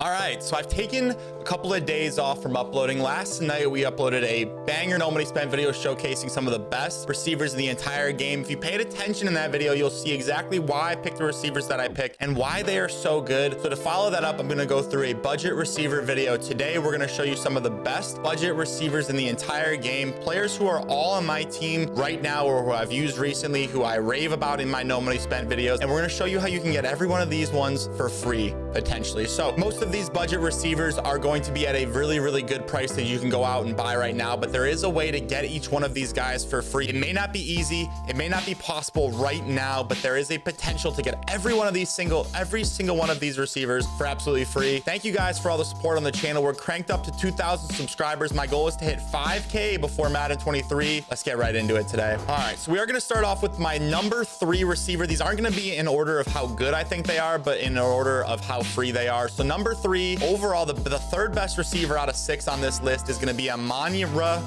All right, so I've taken a couple of days off from uploading. Last night, we uploaded a banger no money spent video showcasing some of the best receivers in the entire game. If you paid attention in that video, you'll see exactly why I picked the receivers that I picked and why they are so good. So to follow that up, I'm gonna go through a budget receiver video. Today, we're gonna show you some of the best budget receivers in the entire game. Players who are all on my team right now or who I've used recently, who I rave about in my no money spent videos. And we're gonna show you how you can get every one of these ones for free, potentially. So most of these budget receivers are going to be at a really good price that you can go out and buy right now, but there is a way to get each one of these guys for free. It may not be easy, it may not be possible right now, but there is a potential to get every single one of these receivers for absolutely free. Thank you guys for all the support on the channel. We're cranked up to 2,000 subscribers. My goal is to hit 5K before Madden 23. Let's get right into it today. All right, so we are going to start off with my number 3 receiver. These aren't going to be in order of how good I think they are, but in order of how free they are. So number 3 overall, the third best receiver out of 6 on this list is going to be Amon-Ra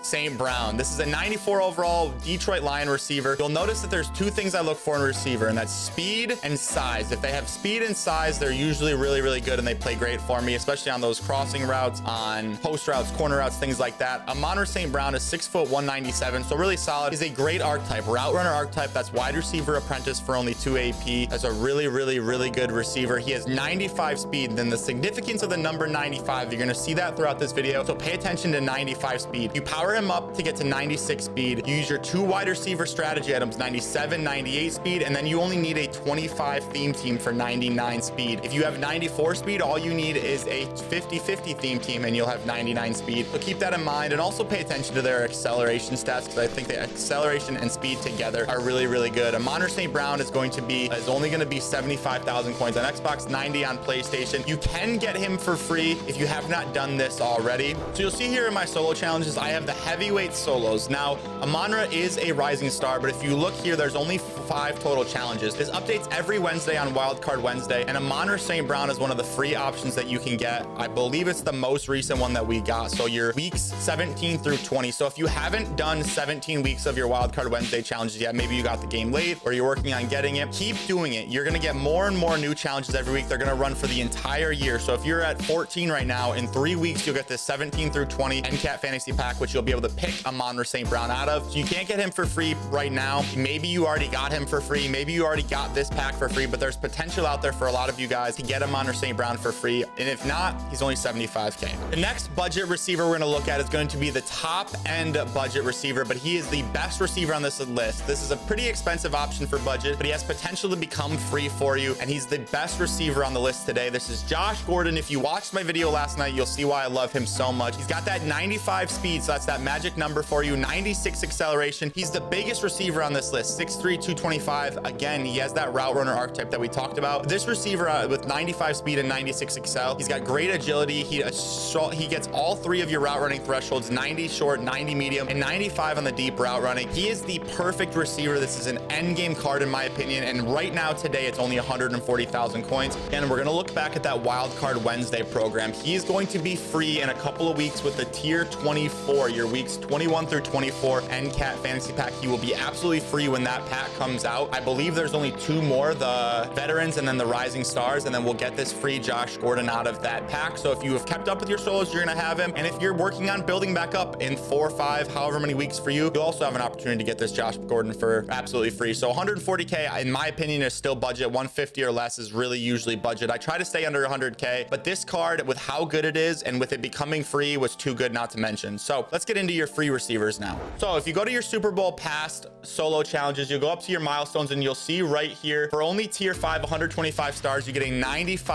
St. Brown. This is a 94 overall Detroit Lion receiver. You'll notice that there's 2 things I look for in a receiver, and that's speed and size. If they have speed and size, they're usually really good, and they play great for me, especially on those crossing routes, on post routes, corner routes, things like that. Amon-Ra St. Brown is 6 foot 197, so really solid. He's a great archetype, route runner archetype. That's wide receiver apprentice for only 2 AP. That's a really good receiver. He has 95 speed. Then the significance of the number 95, you're going to see that throughout this video, so pay attention to 95 speed. You power him up to get to 96 speed. You use your 2 wide receiver strategy items, 97, 98 speed, and then you only need a 25 theme team for 99 speed. If you have 94 speed, all you need is a 50-50 theme team and you'll have 99 speed. So keep that in mind, and also pay attention to their acceleration stats, because I think the acceleration and speed together are really good. Amon-Ra St. Brown is only going to be 75,000 coins on Xbox, 90 on PlayStation. You can get him for free if you have not done this already. So you'll see here in my solo challenges, I have the heavyweight solos. Now, Amon-Ra is a rising star, but if you look here, there's only 5 total challenges. This updates every Wednesday on Wildcard Wednesday, and Amon-Ra St. Brown is one of the free options that you can get. I believe it's the most recent one that we got. So your weeks 17 through 20. So if you haven't done 17 weeks of your Wildcard Wednesday challenges yet, maybe you got the game late or you're working on getting it, keep doing it. You're going to get more and more new challenges every week. They're going to run for the entire year. So if you're at 14 right now, in 3 weeks, you'll get this 17 through 20 NCAT fantasy pack, which you'll be able to pick Amon-Ra St. Brown out of. So you can't get him for free right now. Maybe you already got him for free. Maybe you already got this pack for free, but there's potential out there for a lot of you guys to get Amon-Ra St. Brown for free. And if not, he's only 75K. The next budget receiver we're going to look at is going to be the top end budget receiver, but he is the best receiver on this list. This is a pretty expensive option for budget, but he has potential to become free for you, and he's the best receiver on the list today. This is Josh Gordon. If you watched my video last night, you'll see why I love him so much. He's got that 95 speed, so that's that magic number for you. 96 acceleration. He's the biggest receiver on this list, 6'3", 225. Again, he has that route runner archetype that we talked about. This receiver with 95 speed and 96 excel, he's got great agility. He gets all 3 of your route running thresholds, 90 short, 90 medium, and 95 on the deep route running. He is the perfect receiver. This is an end game card in my opinion, and right now today it's only 140,000 coins. And we're going to look back at that Wildcard Wednesday program. He is going to be free in a couple of weeks with the tier 24, your weeks 21 through 24 NCAT fantasy pack. He will be absolutely free when that pack comes out. I believe there's only 2 more, the veterans and then the rising stars, and then we'll get this free Josh Gordon out of that pack. So if you have kept up with your solos, you're going to have him. And if you're working on building back up in 4 or 5, however many weeks for you, you'll also have an opportunity to get this Josh Gordon for absolutely free. So 140K, in my opinion, is still budget. 150 or less is really usually budget. I try to stay under 100K, but this card, with how good it is and with it becoming free, was too good not to mention. So let's get into your free receivers now. So if you go to your Super Bowl past solo challenges, you'll go up to your milestones and you'll see right here, for only tier 5, 125 stars, you get a 94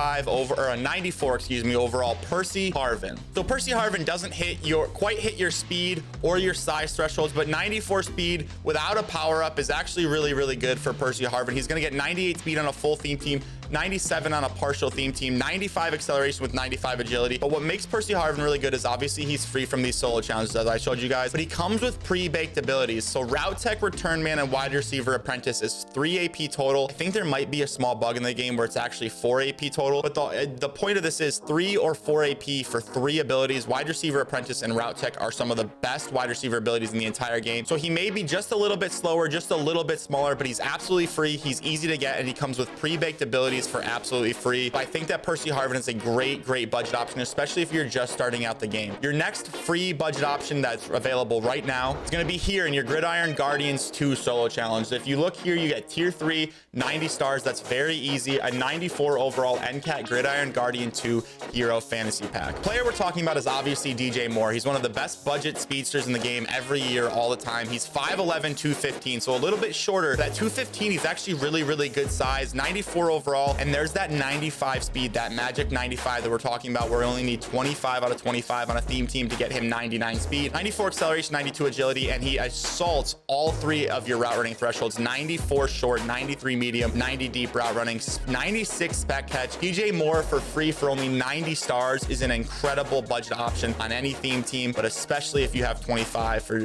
overall Percy Harvin. So Percy Harvin doesn't quite hit your speed or your size thresholds, but 94 speed without a power up is actually really good for Percy Harvin. He's going to get 98 speed on a full theme team, 97 on a partial theme team, 95 acceleration with 95 agility. But what makes Percy Harvin really good is obviously he's free from these solo challenges as I showed you guys, but he comes with pre-baked abilities. So route tech, return man, and wide receiver apprentice is 3 AP total. I think there might be a small bug in the game where it's actually 4 AP total, but the point of this is 3 or 4 AP for 3 abilities. Wide receiver apprentice and route tech are some of the best wide receiver abilities in the entire game. So he may be just a little bit slower, just a little bit smaller, but he's absolutely free. He's easy to get, and he comes with pre-baked abilities these for absolutely free. But I think that Percy Harvin is a great budget option, especially if you're just starting out the game. Your next free budget option that's available right now is going to be here in your Gridiron Guardians 2 solo challenge. If you look here, you get tier 3, 90 stars. That's very easy. A 94 overall NCAT Gridiron Guardian 2 hero fantasy pack. Player we're talking about is obviously DJ Moore. He's one of the best budget speedsters in the game every year, all the time. He's 5'11", 215, so a little bit shorter. That 215, he's actually really good size. 94 overall, and there's that 95 speed, that magic 95 that we're talking about, where we only need 25 out of 25 on a theme team to get him 99 speed, 94 acceleration, 92 agility, and he assaults all 3 of your route running thresholds: 94 short, 93 medium, 90 deep route running, 96 spec catch. DJ Moore for free for only 90 stars is an incredible budget option on any theme team, but especially if you have 25 for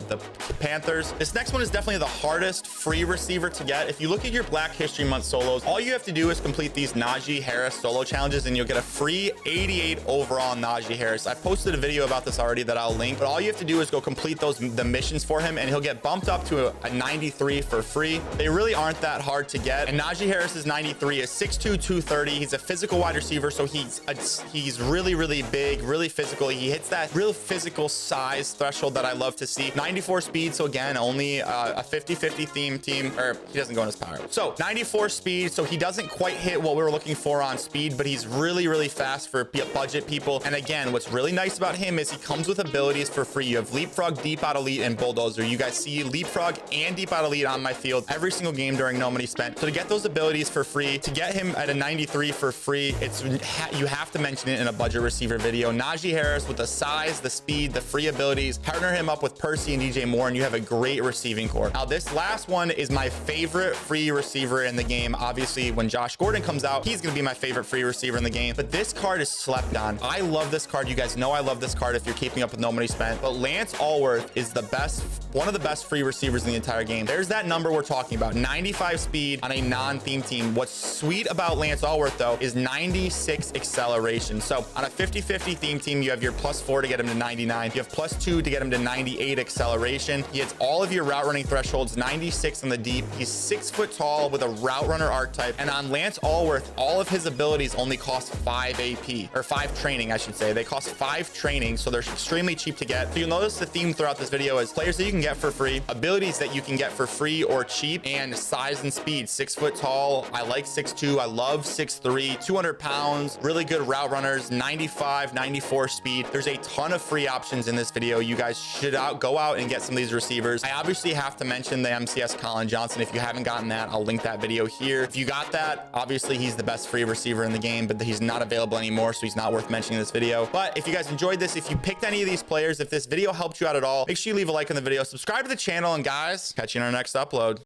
the Panthers. This next one is definitely the hardest free receiver to get. If you look at your Black History Month solos, all you have to do is complete these Najee Harris solo challenges and you'll get a free 88 overall Najee Harris. I posted a video about this already that I'll link, but all you have to do is go complete the missions for him and he'll get bumped up to a 93 for free. They really aren't that hard to get. And Najee Harris's 93 is 6'2", 230. He's a physical wide receiver, so he's really big, really physical. He hits that real physical size threshold that I love to see. 94 speed, so again, only a 50-50 theme team, or he doesn't go in his power. So 94 speed, so he doesn't quite hit what we were looking for on speed, but he's really fast for budget people. And again, what's really nice about him is he comes with abilities for free. You have Leapfrog, Deep Out Elite, and Bulldozer. You guys see Leapfrog and Deep Out Elite on my field every single game during No Money Spent. So to get those abilities for free, to get him at a 93 for free, you have to mention it in a budget receiver video. Najee Harris with the size, the speed, the free abilities, partner him up with Percy and DJ Moore, and you have a great receiving core. Now, this last one is my favorite free receiver in the game. Obviously, when Josh Gordon comes out, he's going to be my favorite free receiver in the game, but this card is slept on. I love this card. You guys know I love this card if you're keeping up with No Money Spent, but Lance Allworth is one of the best free receivers in the entire game. There's that number we're talking about, 95 speed on a non-theme team. What's sweet about Lance Allworth, though, is 96 acceleration. So on a 50-50 theme team, you have your +4 to get him to 99. You have +2 to get him to 98 acceleration. He hits all of your route running thresholds, 96 on the deep. He's 6 foot tall with a route runner archetype. And on Lance Allworth, all of his abilities only cost 5 AP, or 5 training, I should say. They cost 5 training, so they're extremely cheap to get. So you'll notice the theme throughout this video is players that you can get for free, abilities that you can get for free or cheap, and size and speed. 6 foot tall. I like 6'2". I love 6'3", 200 pounds, really good route runners, 95, 94 speed. There's a ton of free options in this video. You guys should go out and get some of these receivers. I obviously have to mention the MCS Colin Johnson. If you haven't gotten that, I'll link that video here. If you got that, obviously he's the best free receiver in the game, but he's not available anymore, so he's not worth mentioning in this video. But if you guys enjoyed this, if you picked any of these players, if this video helped you out at all, make sure you leave a like on the video, subscribe to the channel, and guys, catch you in our next upload.